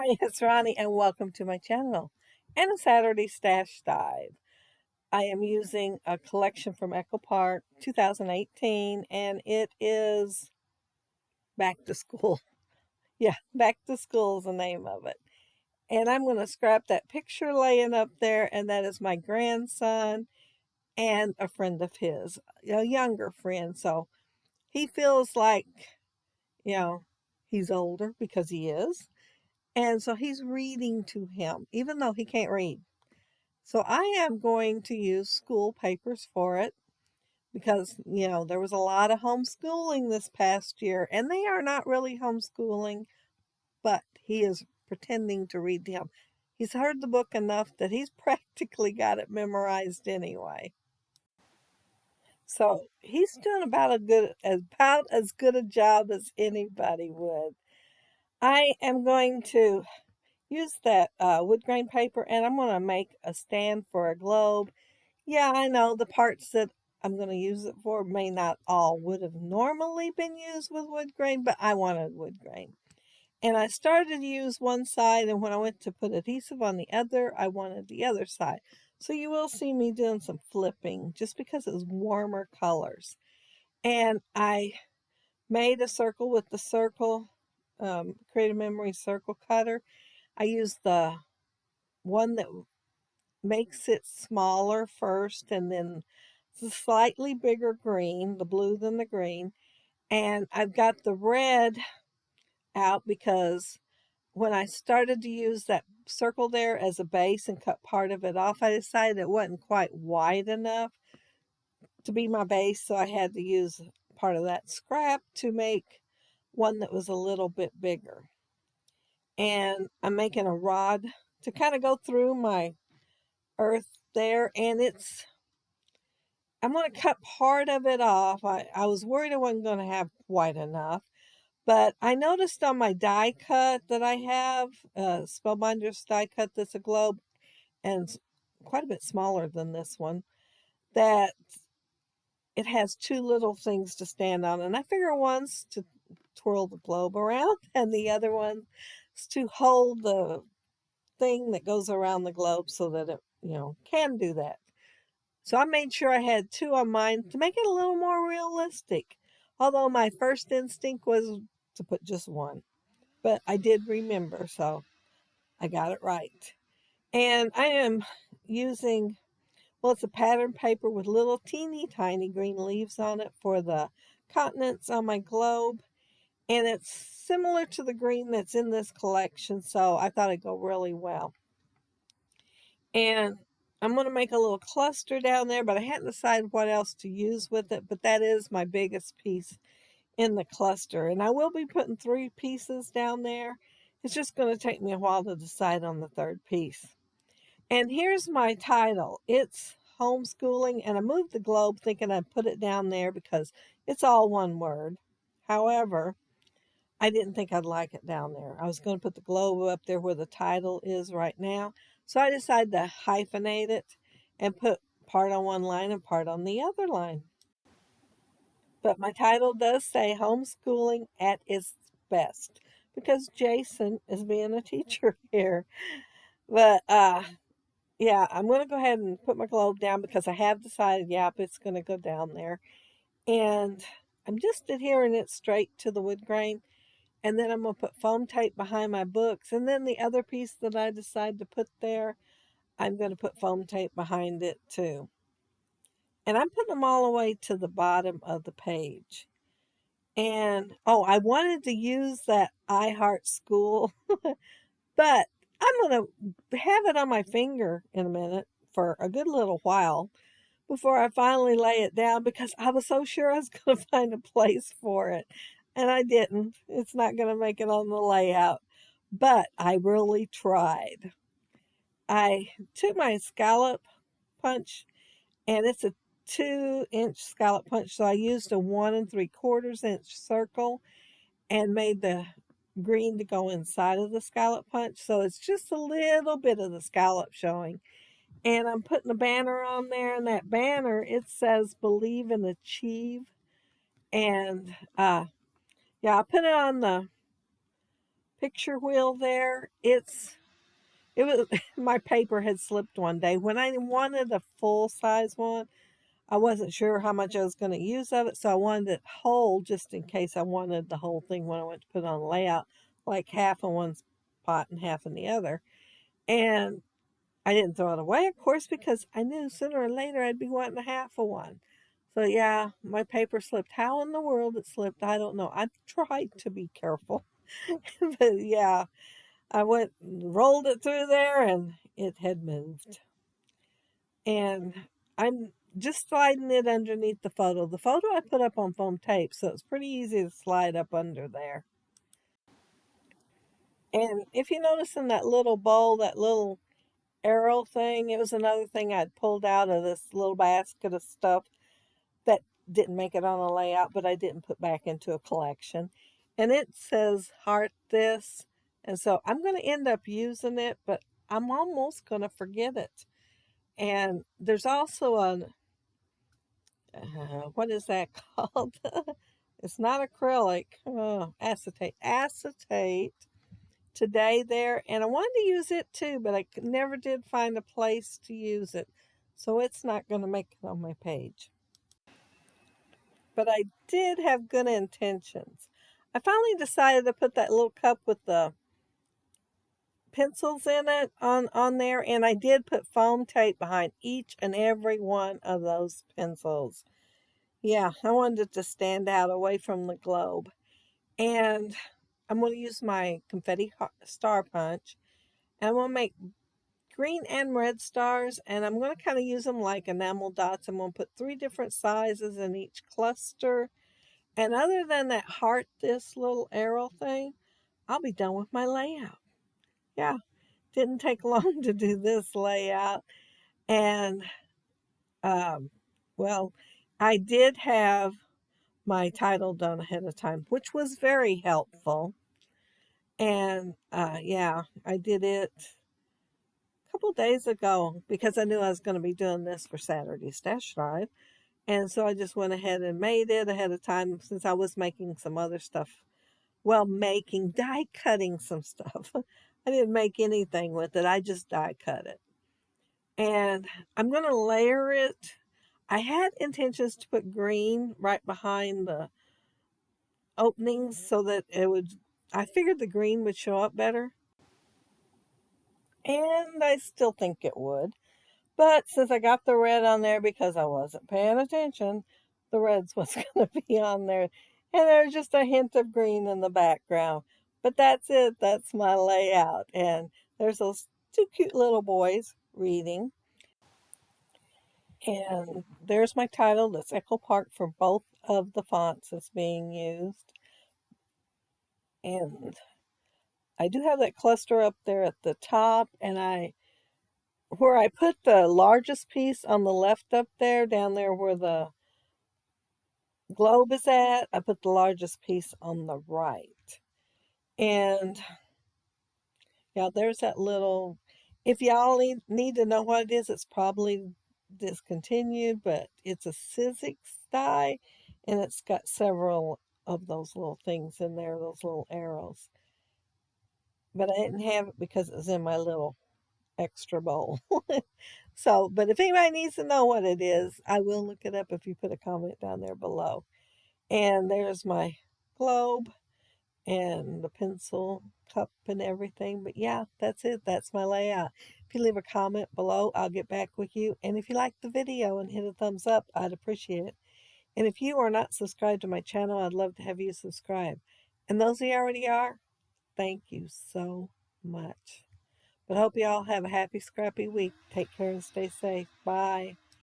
Hi, it's Ronnie, and welcome to my channel and a Saturday Stash Dive. I am using a collection from Echo Park 2018, and it is Back to School. Yeah, Back to School is the name of it. And I'm going to scrap that picture laying up there, and that is my grandson and a friend of his, a younger friend. So he feels like, you know, he's older because he is. And so he's reading to him, even though he can't read. So I am going to use school papers for it because, there was a lot of homeschooling this past year, and they are not really homeschooling, but he is pretending to read to him. He's heard the book enough that he's practically got it memorized anyway. So he's doing about as good a job as anybody would. I am going to use that wood grain paper, and I'm going to make a stand for a globe. Yeah, I know the parts that I'm going to use it for may not all would have normally been used with wood grain, but I wanted wood grain. And I started to use one side, and when I went to put adhesive on the other, I wanted the other side. So you will see me doing some flipping just because it's warmer colors. And I made a circle with the circle, Creative Memory circle cutter. I used the one that makes it smaller first, and then the slightly bigger green, the blue than the green. And I've got the red out because when I started to use that circle there as a base and cut part of it off, I decided it wasn't quite wide enough to be my base, so I had to use part of that scrap to make one that was a little bit bigger. And I'm making a rod to kind of go through my earth there, and I'm going to cut part of it off. I was worried I wasn't going to have quite enough, but I noticed on my die cut that I have, Spellbinder's die cut that's a globe, and quite a bit smaller than this one, that it has two little things to stand on. And I figure one's to twirl the globe around, and the other one's to hold the thing that goes around the globe so that it, can do that. So I made sure I had two on mine to make it a little more realistic. Although my first instinct was to put just one. But I did remember, so I got it right. And I am using, well, it's a pattern paper with little teeny tiny green leaves on it for the continents on my globe. And it's similar to the green that's in this collection, so I thought it'd go really well. And I'm going to make a little cluster down there, but I hadn't decided what else to use with it. But that is my biggest piece in the cluster. And I will be putting 3 pieces down there. It's just going to take me a while to decide on the third piece. And here's my title. It's Homeschooling, and I moved the globe thinking I'd put it down there because it's all one word. However, I didn't think I'd like it down there. I was going to put the globe up there where the title is right now. So I decided to hyphenate it and put part on one line and part on the other line. But my title does say Homeschooling at its Best because Jason is being a teacher here. But yeah, I'm going to go ahead and put my globe down because I have decided, yep, it's going to go down there. And I'm just adhering it straight to the wood grain. And then I'm going to put foam tape behind my books. And then the other piece that I decide to put there, I'm going to put foam tape behind it too. And I'm putting them all the way to the bottom of the page. And, oh, I wanted to use that I Heart School, but I'm going to have it on my finger in a minute for a good little while before I finally lay it down because I was so sure I was going to find a place for it. And I didn't. It's not going to make it on the layout. But I really tried. I took my scallop punch, and it's a 2-inch scallop punch. So I used a 1 3/4-inch circle and made the green to go inside of the scallop punch. So it's just a little bit of the scallop showing. And I'm putting a banner on there, and that banner, it says Believe and Achieve. And yeah, I put it on the picture wheel there. It was my paper had slipped one day. When I wanted a full size one, I wasn't sure how much I was going to use of it, so I wanted it whole just in case I wanted the whole thing when I went to put it on the layout, like half in one spot and half in the other. And I didn't throw it away, of course, because I knew sooner or later I'd be wanting a half of one. So yeah, my paper slipped. How in the world it slipped, I don't know. I tried to be careful, but yeah, I went and rolled it through there and it had moved. And I'm just sliding it underneath the photo. The photo I put up on foam tape, so it's pretty easy to slide up under there. And if you notice in that little bowl, that little arrow thing, it was another thing I'd pulled out of this little basket of stuff that didn't make it on a layout, but I didn't put back into a collection. And it says heart this. And so I'm going to end up using it, but I'm almost going to forget it. And there's also what is that called? It's not acrylic, acetate. Acetate today there, and I wanted to use it too, but I never did find a place to use it, so it's not going to make it on my page. But I did have good intentions. I finally decided to put that little cup with the pencils in it on there, and I did put foam tape behind each and every one of those pencils. Yeah, I wanted it to stand out away from the globe. And I'm going to use my confetti star punch. And I'm going to make green and red stars. And I'm going to kind of use them like enamel dots. I'm going to put 3 different sizes in each cluster. And other than that heart, this little arrow thing, I'll be done with my layout. Yeah, didn't take long to do this layout. And, well, I did have my title done ahead of time, which was very helpful. And yeah, I did it a couple days ago because I knew I was going to be doing this for Saturday's Stash Drive. And so I just went ahead and made it ahead of time since I was making some other stuff. Well, die cutting some stuff. I didn't make anything with it. I just die cut it. And I'm going to layer it. I had intentions to put green right behind the openings so that it would, I figured the green would show up better. And I still think it would. But since I got the red on there because I wasn't paying attention, the red's what's going to be on there. And there's just a hint of green in the background. But that's it. That's my layout. And there's those 2 cute little boys reading. And there's my title. That's Echo Park for both of the fonts that's being used. And I do have that cluster up there at the top. And where I put the largest piece on the left up there, down there where the globe is at, I put the largest piece on the right. And yeah, there's that little, if y'all need to know what it is, it's probably discontinued, but it's a Sizzix die, and it's got several of those little things in there, those little arrows. But I didn't have it because it was in my little extra bowl. So, but if anybody needs to know what it is, I will look it up if you put a comment down there below. And there's my globe and the pencil cup and everything. But yeah, that's it. That's my layout. If you leave a comment below, I'll get back with you. And if you like the video and hit a thumbs up, I'd appreciate it. And if you are not subscribed to my channel, I'd love to have you subscribe. And those of you already are, thank you so much. But hope you all have a happy, scrappy week. Take care and stay safe. Bye.